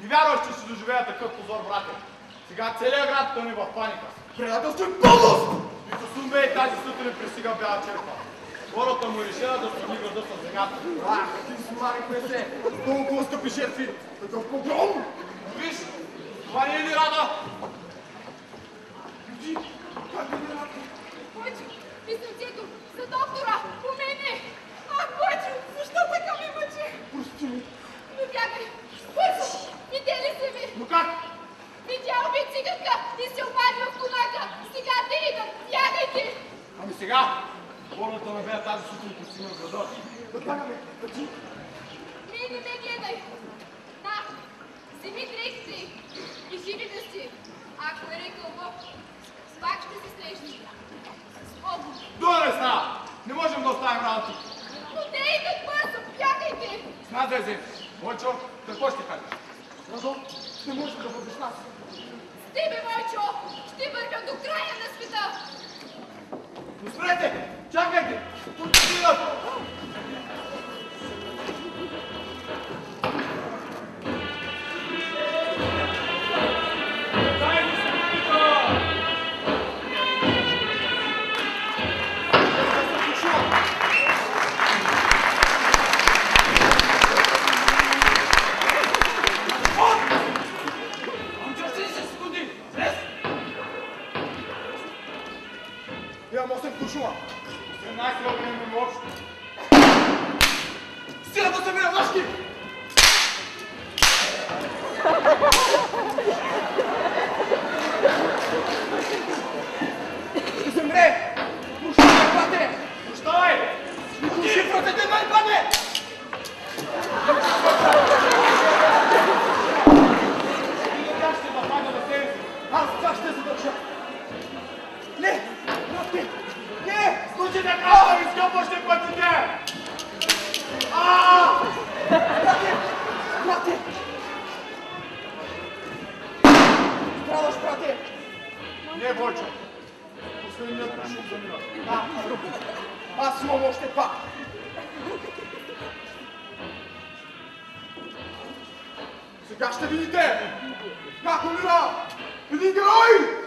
Не вярваш, че ще доживея такъв позор, брате. Сега целият град тъне в паника. Предателство и подлост! Нито Сумбе и тази сутрин пристига Бяла черква. Хората му решила да сравни града с земята. Ти смарихме се! Толкова скъпи жертви! Такъв погром! Виж, това не е ли Рада? Ти, как е ли Рада? Бойчо, писъмцето за доктора, по мене! Бойчо, защо така ме мъчи? Прости ми! Не бягай! Бързо! Видели се ми! Но как? Видял би циганка и се обади в конака! Сега те идат! Бягайте! Ами сега, хората на Бея тази сутрин пристигна в града. Да бягаме! Бъчи! Не ме гледай! На! Вземи дрехите и живи да си! Ако е рекал Бог, пак ще се срещнем. С Богом! Долу става! Не можем да оставим работа. Но те идат бързо! Бягайте! Смятай се! Бойчо, какво ще кажеш? Радо, не може да бъдеш нас! С тебе, Бойчо! Ще вървя до края на света! Но спрете! Чакайте! Тук идват! Имам 8 куршума! 18 огнем общо. Стига да се бия лъжки! Ще се мре! Пущай, бате! Пущавай! Пущи протете мен, бате! Как ще напада на себе си? Аз как ще задържа? Не! Брате! Не! Случай да казва, изкъпващи пътите! Брате! Брате! Страдаш, брате! Не, Бойчо. Последният куршум замина. Аз имам още два! Сега ще видите! Как умира! Един герой!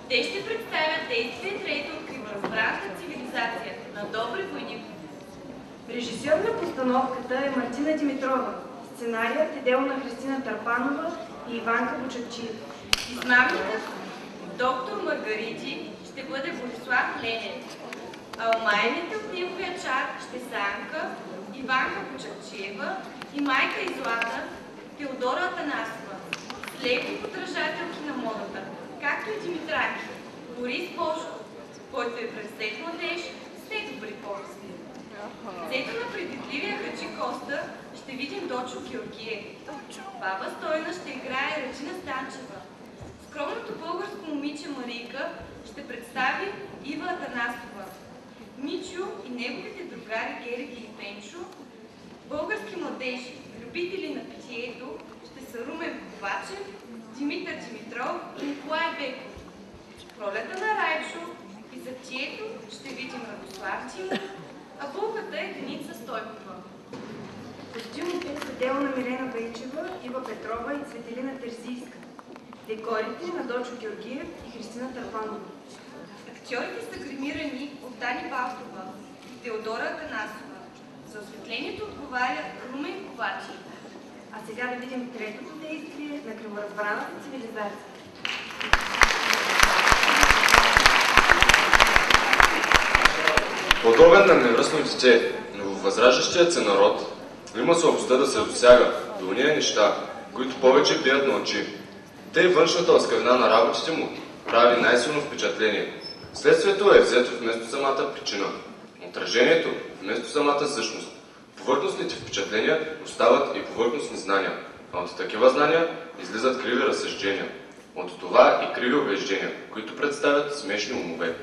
Те ще представят действие трето от криворазбраната цивилизация на Добри войни. Режисьор на постановката е Мартина Димитрова. Сценарият е дело на Христина Търпанова и Иванка Бочакчиев. Измамникът доктор Маргарити ще бъде Борислав Ленев, а омайните от неговия чар ще са Анка, Иванка Бочакчиева и майка и Злата Теодора Атанасова, слепи подражателки на модата, както и Димитраки, Борис Бошков, който е пресет младеж с недобри помисли. Цето на предвидливия Хаджи Коста ще видим Дочо Георгиев. Баба Стойна ще играе Речина Станчева. Скромното българско момиче Марийка ще представи Ива Атанасова. Мичо и неговите другари Гериги и Пенчо, български младежи, любители на питието, ще са Румен Ковачев, Димитър Димитров и Николай Беков. В ролята на Райчо и за тието ще видим Радослав Тимов, а булката е Деница Стойкова. Костюмите са дело на Милена Бейчева, Ива Петрова и Цветелина Терзийска. Декорите на Дочо Георгиев и Христина Търпанова. Актьорите са гримирани от Дани Балтова и Теодора Атанасова. За осветлението отговаря Румен Ковачев. А сега да видим третото действие на криворазбраната цивилизация. Подобен на невръстно дете, но във възраждащият се народ има слабостта да се досяга до уния неща, които повече бият на очи. Те и външната оскърна на работите му прави най-силно впечатление. Следствието е взето вместо самата причина. Отражението вместо самата същност. Повърхностните впечатления остават и повърхностни знания, а от такива знания излизат криви разсъждения. От това и криви убеждения, които представят смешни умове.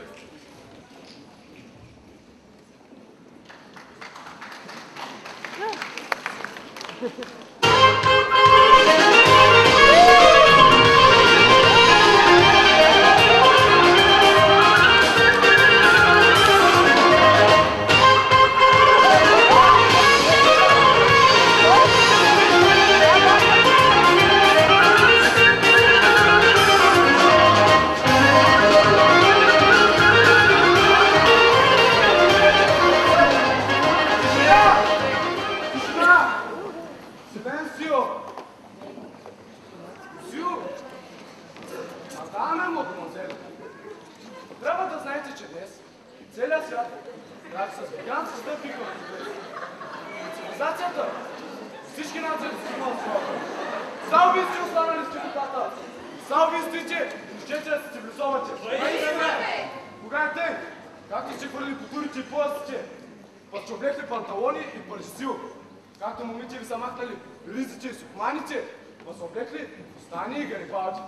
Както момите ви са махнали ризите и сукманите, възоблекли Стани и Гарибалди.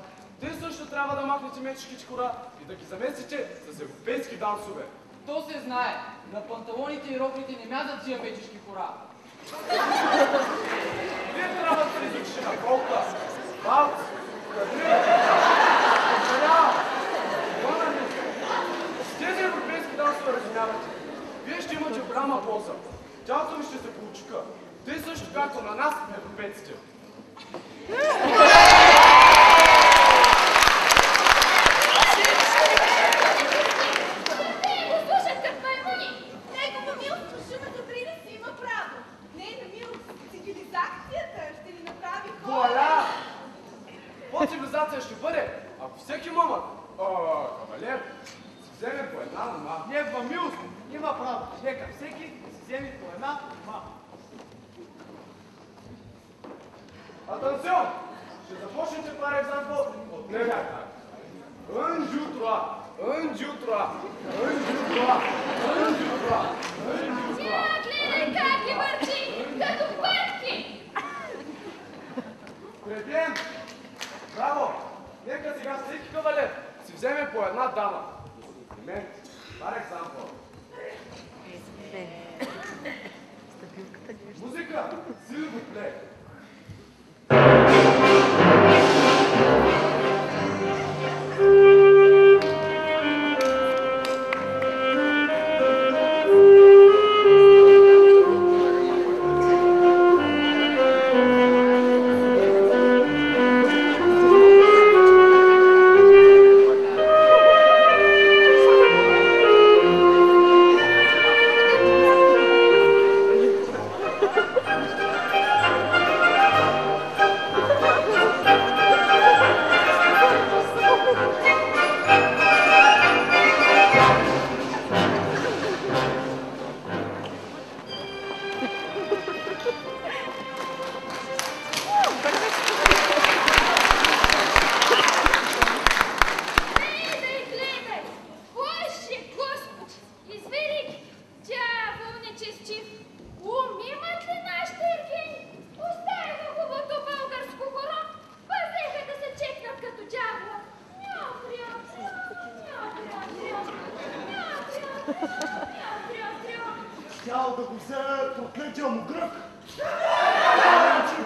Те също трябва да махнете мечешките хора и да ги заместите с европейски дансове. То се знае. На панталоните и роките не мязат тия мечешки хора. Вие трябва да се изучите на колка, валц, кадрия, кадрия, гонане. С тези европейски дансове разумявате. Вие ще имате голяма полза. Тялото ви ще се получика. Те също както на нас, европейците. Послушат като маймуни. Негова милост шумата прида си има право. Нейна милост, цивилизацията ще ни направи хора. Вуаля! По-цивилизация ще бъде, ако всеки мъмът, кавалер, си вземе по една мома. Негова милост има право. Нека всеки си вземе по една мома. Атенцион! Ще започнете par exemple от него. Un jour trois, un jour trois, un jour trois, un jour trois, un jour trois. Тя гледай как ги върти, като пърки. Преден! Браво! Нека сега всеки кавалер си вземе по една дама. Комплимент. Par exemple. Музика! S'il vous plaît. Щял да го взе проклетия му грък.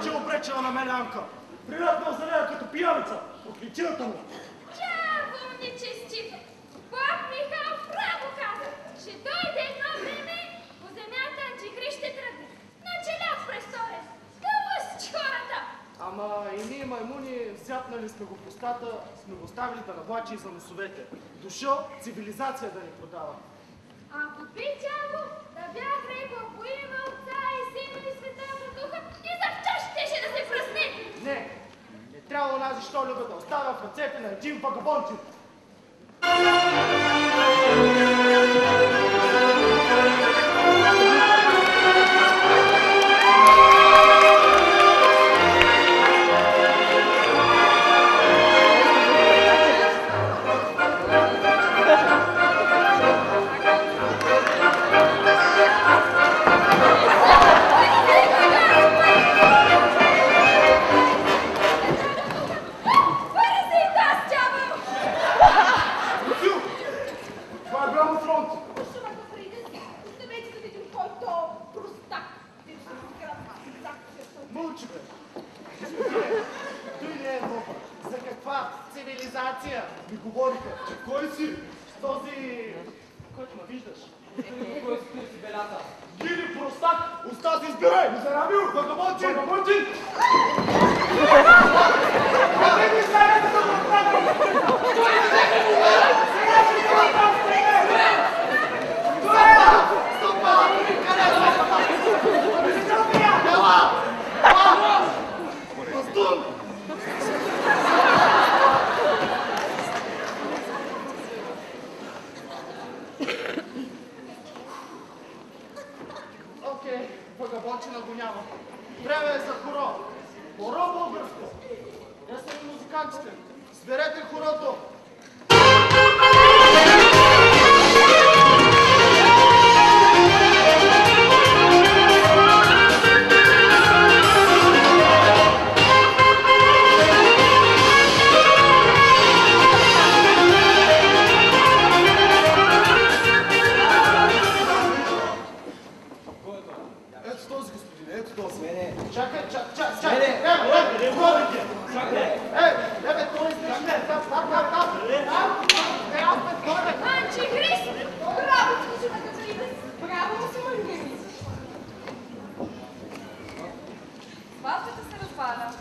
Че е обречена на мене Анка. Приръпнал за нея като пияница. Проклетията му. Чаво, нечестив! Бог Михал право каза, че дойде едно време по земята Антихрист ще тръгне. На челяк престорен. Да лъсич хората! Ама и ние, маймуни, взятнали сме го в устата, сме го оставили да навлачи за носовете. Дошъл цивилизация да ни продава. Ако би тяло, да бях рекла по име Отца и Сина и Световна Духа и за час щеше да се пръсне! Не трябва онази щолюба да оставя в ръцете на един вагабончик.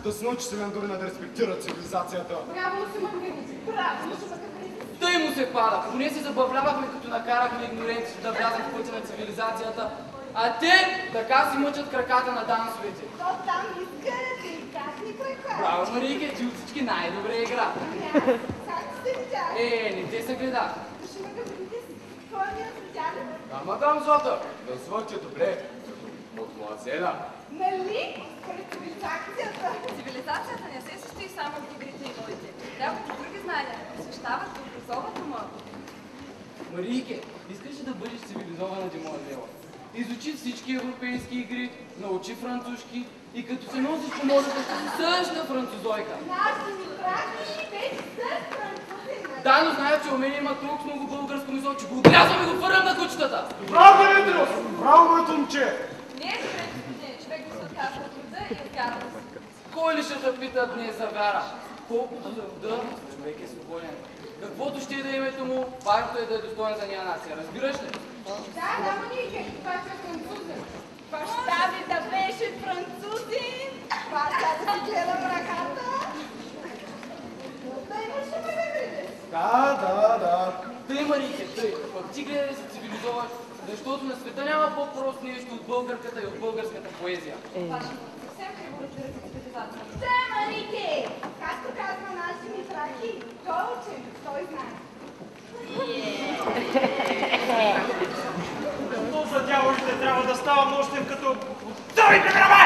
Да се научи Семендорина да респектира цивилизацията. Браво се Маргарита! Браво се Маргарита! Тъй му се пада. Поне се забавлявахме, като накарахме игноренците да влязат в пътя на цивилизацията. А те така си мъчат краката на дансовете. То там изкарате и как ни крака? Браво, Марийке, ти от всички най-добре игра. Как сте видяли? Не те се гледах. Ще ме гъбрите си. Кой ми е видяли? Ама дам Злата, да свърчи добре. От младсена. Нали? Според цивилизацията. Цивилизацията не се състои само в игрите и водите. Трябват и други знания, посвещават да образоват ума. Марийке, искаш ли да бъдеш цивилизована демоазела? Изучи всички европейски игри, научи французски и като се носиш по морето, същата французойка. Наши ми пращи вече с французина. Да, но знаят, че у мен има толкова много българско мисъл, че го отрязвам и го фървам на кучетата. Браво, Димитриус! Браво, моето момче! Не е добре, човек да се отказва от труда и откарва да се. Кой ли ще да питат днес за вяра? Колкото за рода, човек е свободен. Каквото ще е да е името му, важното е да е достоен за ния нация. Разбираш ли? Да, Моника, това е французин. Баща ми да беше французин. Баща да си гледам ръката. Да имаше ме. Да. Тъй, Марийке, тъй. Пък ти гледай да се цивилизоваш, защото на света няма по-просто нещо от българката и от българската поезия. Съвсем криво разбирате цивилизацията. Да, Марике! Както казва наши митраки, той учен, той знае. Но за дяволите трябва да ставам още като вторите грабе!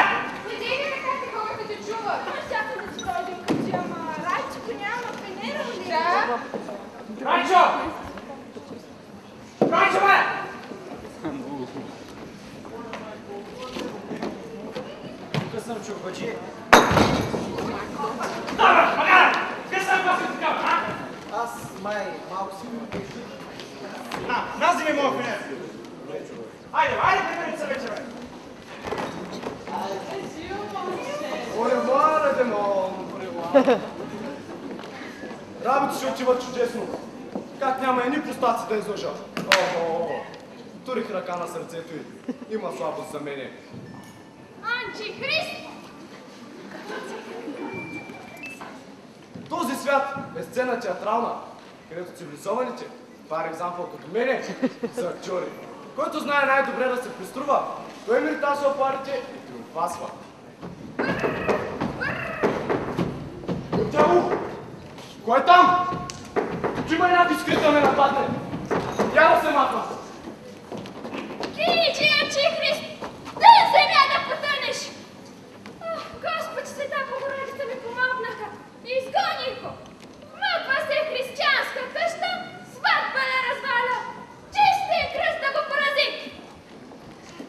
Видите ли как хората те чуват? Щяха да си дойдем къщи, ама Райчето няма фенера ли? Да. Райчо! Райчо, бе! Тук съм чурбачи. Добре, магара! Къде съм вас така, а? Аз май малко си Назви моя конец. Айде, приберете се вече, бе. Оревуар, Демон, оревуар. Работи ще отиват чудесно. Как няма едни простаци да излъжа. Турих ръка на сърцето й. Има слабост за мене. Антихрист! Този свят е сцена театрална, където цивилизованите, par example като мене, са актьори. Който знае най-добре да се преструва, той миритасва парите и триумфасва. Тяло! Кой е там? Тук има някой скрит да ме нападне. Я да се махна. Кичи, Антихрист! Да земя да потънеш! Господи, Света Богородица ми помогнаха. Изгоних го. Вмъква се християнска къща, сватба не разваля. Чистия кръст да го порази.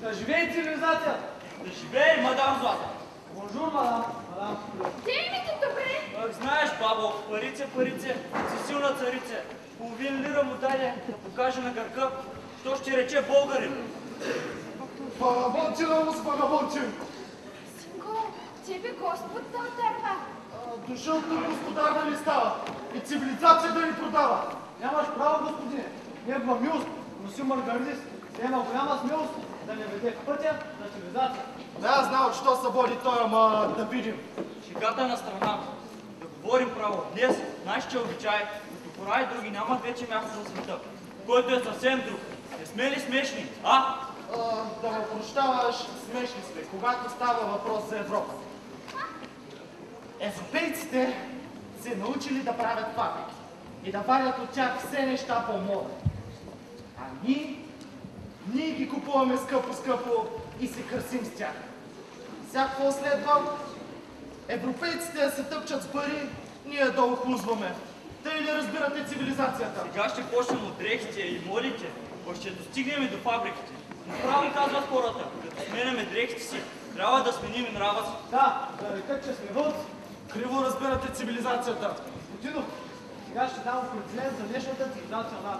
Да живее цивилизацията! Да живее, мадам Злата. Бонжур, мадам. Те името добре. Знаеш, бабо, парице, си силна царице. Половин лира му даде да покаже на гърка, що ще рече българин. Панабончина му с панабончин. Синко, тебе Господ да отърва. Дошъл тук господар да ни става и цивилизация да ни продава. Нямаш право, господине. Негова милост, носи Маргаридис, има голяма смелост да не веде в пътя на цивилизация. Да, я знам, от що се води той, ама да видим. Шегата на страна. Да говорим право. Днес нашите обичаи, като пора и други, нямат вече място за света, който е съвсем друг. Не сме ли смешни, а? Да ме прощаваш, смешни сме, когато става въпрос за Европа. Европейците се научили да правят фабрики и да варят от тях все неща по мода. А ние ги купуваме скъпо и се красим с тях. Сега какво следва? Европейците се тъпчат с пари, ние долу хлузваме. Тъй ли разбирате цивилизацията? Сега ще почнем от дрехите и модите, ще достигнем и до фабриките. Но право казват хората, като сменяме дрехите си, трябва да сменим и нрава си. Да, да рекат, че сме вълци. Криво разбирате цивилизацията. Путинов, сега ще дам определен за днешната цивилизация на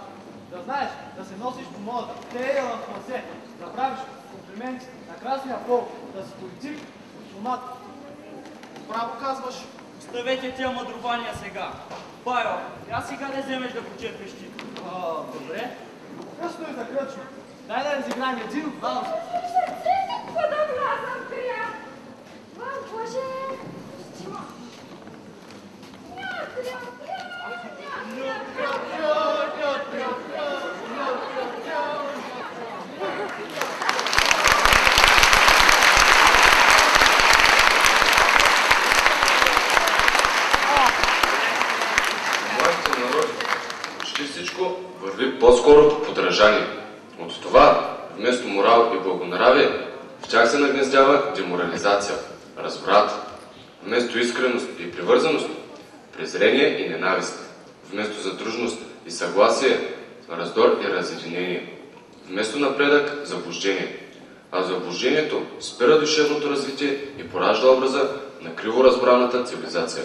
да знаеш, да се носиш по модата, те в масе, да правиш комплименти на красния пол, да си политик, дипломат. Право казваш. Оставете тия мъдрувания сега. Байо, я сега не вземеш да почерпиш ти. Добре. Късно и за кръчно. Дай да разиграем един валс. Сърцето, какво да влязам, крия? Боже, стима. Моите народи, почти всичко върви по-скоро по подражание. От това, вместо морал и благонравие, в тях се нагнездява деморализация, разврат. Вместо искреност и привързаност, презрение и ненавист. Вместо задружност и съгласие, раздор и разединение. Вместо напредък, заблуждение. А заблуждението спира душевното развитие и поражда образа на криво разбраната цивилизация.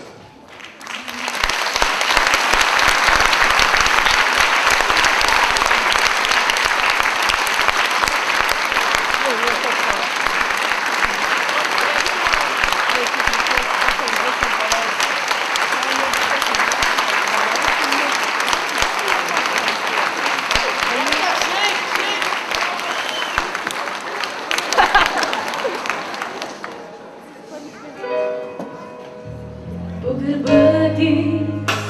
По гърба ти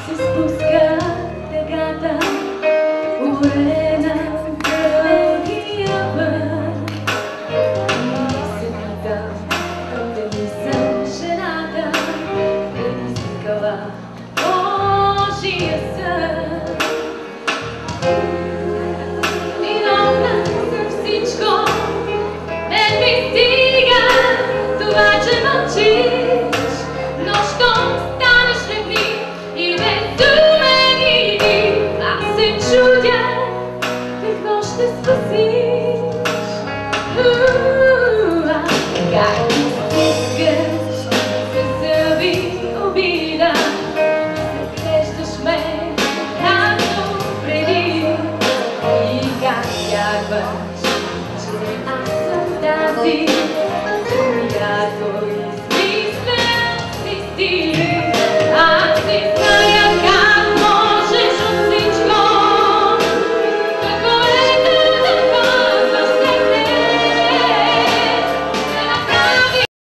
се спуска тъгата, урена дългия път. И се питам, дали съм жената, предизвикала Божия съд. Виновна за всичко, не ми стига това, че мълчиш. Но щом станеш ревнив и безумен и див, аз се чудя какво ще спасиш. Как ти стискаш със зъби обида, се срещаш ме както преди. тази, която